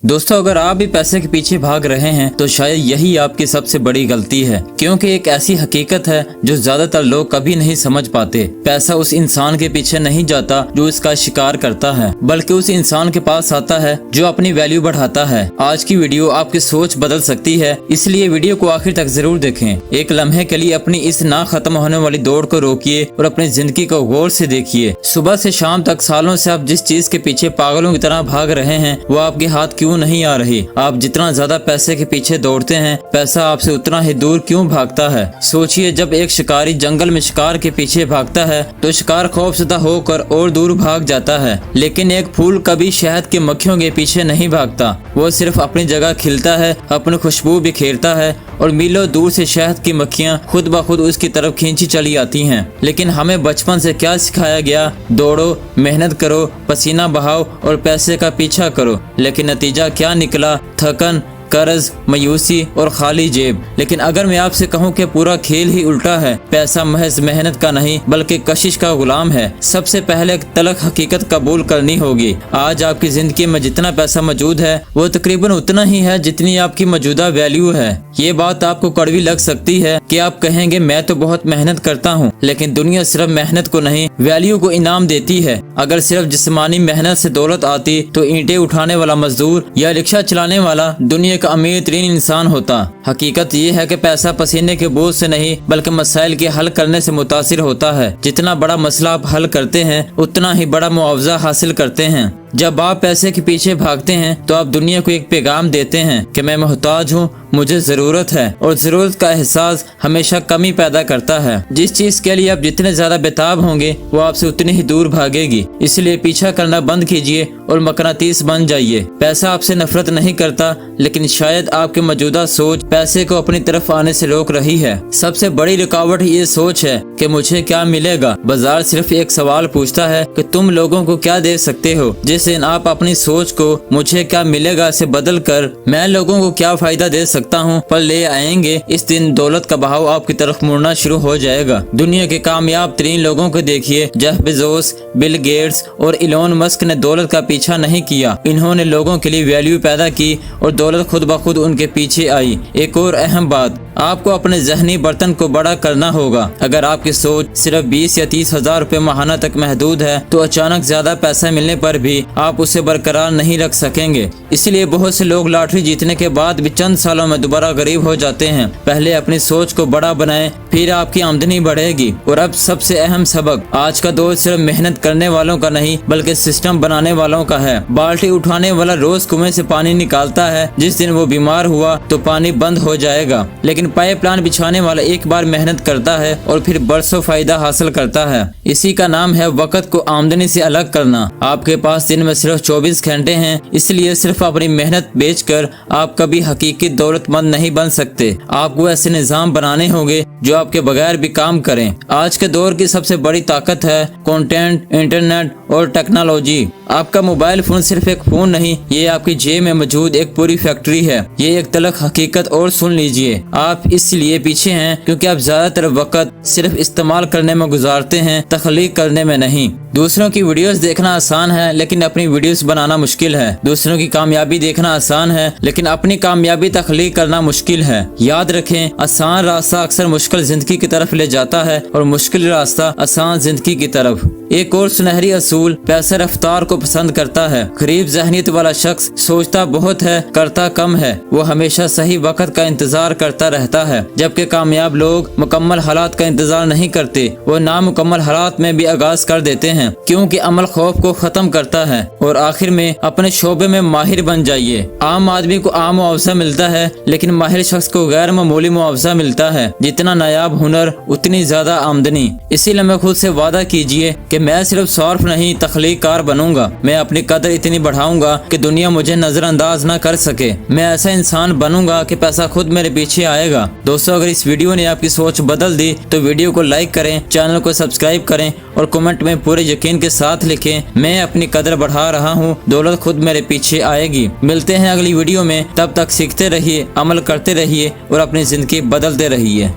दोस्तों, अगर आप भी पैसे के पीछे भाग रहे हैं तो शायद यही आपकी सबसे बड़ी गलती है, क्योंकि एक ऐसी हकीकत है जो ज्यादातर लोग कभी नहीं समझ पाते। पैसा उस इंसान के पीछे नहीं जाता जो इसका शिकार करता है, बल्कि उस इंसान के पास आता है जो अपनी वैल्यू बढ़ाता है। आज की वीडियो आपकी सोच बदल सकती है, इसलिए वीडियो को आखिर तक जरूर देखें। एक लम्हे के लिए अपनी इस ना खत्म होने वाली दौड़ को रोकिए और अपनी जिंदगी को गौर से देखिए। सुबह से शाम तक सालों से आप जिस चीज के पीछे पागलों की तरह भाग रहे हैं वो आपके हाथ क्यों नहीं आ रही। आप जितना ज्यादा पैसे के पीछे दौड़ते हैं, पैसा आपसे उतना ही दूर क्यों भागता है। सोचिए, जब एक शिकारी जंगल में शिकार के पीछे भागता है तो शिकार खौफजदा होकर और दूर भाग जाता है, लेकिन एक फूल कभी शहद की मक्खियों के पीछे नहीं भागता। वो सिर्फ अपनी जगह खिलता है, अपनी खुशबू बिखेरता है और मीलों दूर से शहद की मक्खियां खुद ब खुद उसकी तरफ खींची चली आती हैं। लेकिन हमें बचपन से क्या सिखाया गया? दौड़ो, मेहनत करो, पसीना बहाओ और पैसे का पीछा करो। लेकिन नतीजा क्या निकला? थकन, कर्ज, मायूसी और खाली जेब। लेकिन अगर मैं आपसे कहूं कि पूरा खेल ही उल्टा है, पैसा महज मेहनत का नहीं बल्कि कशिश का गुलाम है, सबसे पहले तलख हकीकत कबूल करनी होगी। आज आपकी जिंदगी में जितना पैसा मौजूद है वो तकरीबन उतना ही है जितनी आपकी मौजूदा वैल्यू है। ये बात आपको कड़वी लग सकती है कि आप कहेंगे मैं तो बहुत मेहनत करता हूँ, लेकिन दुनिया सिर्फ मेहनत को नहीं वैल्यू को इनाम देती है। अगर सिर्फ जिस्मानी मेहनत से दौलत आती तो ईंटें उठाने वाला मजदूर या रिक्शा चलाने वाला दुनिया का अमीर तरीन इंसान होता। हकीकत ये है कि पैसा पसीने के बोझ से नहीं बल्कि मसाइल के हल करने से मुतासिर होता है। जितना बड़ा मसला आप हल करते हैं उतना ही बड़ा मुआवजा हासिल करते हैं। जब आप पैसे के पीछे भागते हैं तो आप दुनिया को एक पैगाम देते हैं कि मैं मोहताज हूँ, मुझे जरूरत है, और जरूरत का एहसास हमेशा कमी पैदा करता है। जिस चीज के लिए आप जितने ज्यादा बेताब होंगे वो आपसे उतनी ही दूर भागेगी। इसलिए पीछा करना बंद कीजिए और मकनातीस बन जाइए। पैसा आपसे नफरत नहीं करता, लेकिन शायद आपकी मौजूदा सोच पैसे को अपनी तरफ आने से रोक रही है। सबसे बड़ी रुकावट ये सोच है कि मुझे क्या मिलेगा। बाजार सिर्फ एक सवाल पूछता है कि तुम लोगों को क्या दे सकते हो, जिससे आप अपनी सोच को मुझे क्या मिलेगा से बदल कर मैं लोगों को क्या फायदा दे सकता हूँ पर ले आएंगे। इस दिन दौलत का बहाव आपकी तरफ मुड़ना शुरू हो जाएगा। दुनिया के कामयाब तरीन लोगों को देखिए, जेफ बेजोस, बिल गेट्स और इलोन मस्क ने दौलत का पीछा नहीं किया। इन्होंने लोगों के लिए वैल्यू पैदा की और दौलत खुद ब खुद उनके पीछे आई। एक और अहम बात, आपको अपने जहनी बर्तन को बड़ा करना होगा। अगर आपकी सोच सिर्फ 20 या 30 हजार रुपए माहाना तक महदूद है तो अचानक ज्यादा पैसा मिलने पर भी आप उसे बरकरार नहीं रख सकेंगे। इसलिए बहुत से लोग लॉटरी जीतने के बाद भी चंद सालों में दोबारा गरीब हो जाते हैं। पहले अपनी सोच को बड़ा बनाएं, फिर आपकी आमदनी बढ़ेगी। और अब सबसे अहम सबक, आज का दौर सिर्फ मेहनत करने वालों का नहीं बल्कि सिस्टम बनाने वालों का है। बाल्टी उठाने वाला रोज कुएं से पानी निकालता है, जिस दिन वो बीमार हुआ तो पानी बंद हो जाएगा। लेकिन पाइपलाइन बिछाने वाला एक बार मेहनत करता है और फिर बरसों फायदा हासिल करता है। इसी का नाम है वक्त को आमदनी से अलग करना। आपके पास दिन में सिर्फ 24 घंटे हैं, इसलिए सिर्फ अपनी मेहनत बेचकर आप कभी हकीकी दौलतमंद नहीं बन सकते। आपको ऐसे निजाम बनाने होंगे जो आपके बगैर भी काम करें। आज के दौर की सबसे बड़ी ताकत है कंटेंट, इंटरनेट और टेक्नोलॉजी। आपका मोबाइल फोन सिर्फ एक फोन नहीं, ये आपकी जेब में मौजूद एक पूरी फैक्ट्री है। ये एक तलख हकीकत और सुन लीजिए, आप इसलिए पीछे हैं क्योंकि आप ज्यादातर वक्त सिर्फ इस्तेमाल करने में गुजारते हैं, तख्लीक करने में नहीं। दूसरों की वीडियोस देखना आसान है लेकिन अपनी वीडियोस बनाना मुश्किल है। दूसरों की कामयाबी देखना आसान है लेकिन अपनी कामयाबी तख्लीक करना मुश्किल है। याद रखें, आसान रास्ता अक्सर मुश्किल जिंदगी की तरफ ले जाता है और मुश्किल रास्ता आसान जिंदगी की तरफ। एक और सुनहरी असूल, पैसा रफ्तार को पसंद करता है। गरीब ज़हनियत वाला शख्स सोचता बहुत है, करता कम है। वो हमेशा सही वक्त का इंतजार करता रहता है, जबकि कामयाब लोग मुकम्मल हालात का इंतजार नहीं करते, वो नामुकम्मल हालात में भी आगाज कर देते हैं, क्योंकि अमल खौफ को खत्म करता है। और आखिर में अपने शोबे में माहिर बन जाइए। आम आदमी को आम मुआवजा मिलता है लेकिन माहिर शख्स को गैर मामूली मुआवजा मिलता है। जितना नायाब हुनर उतनी ज्यादा आमदनी। इसीलिए मैं खुद से वादा कीजिए कि मैं सिर्फ सौर्फ नहीं तख्लीक कार बनूंगा। मैं अपनी कदर इतनी बढ़ाऊंगा कि दुनिया मुझे नजरअंदाज न कर सके। मैं ऐसा इंसान बनूंगा कि पैसा खुद मेरे पीछे आएगा। दोस्तों, अगर इस वीडियो ने आपकी सोच बदल दी तो वीडियो को लाइक करें, चैनल को सब्सक्राइब करें और कमेंट में पूरे यकीन के साथ लिखें, मैं अपनी कदर बढ़ा रहा हूँ, दौलत खुद मेरे पीछे आएगी। मिलते हैं अगली वीडियो में, तब तक सीखते रहिए, अमल करते रहिए और अपनी जिंदगी बदलते रहिए।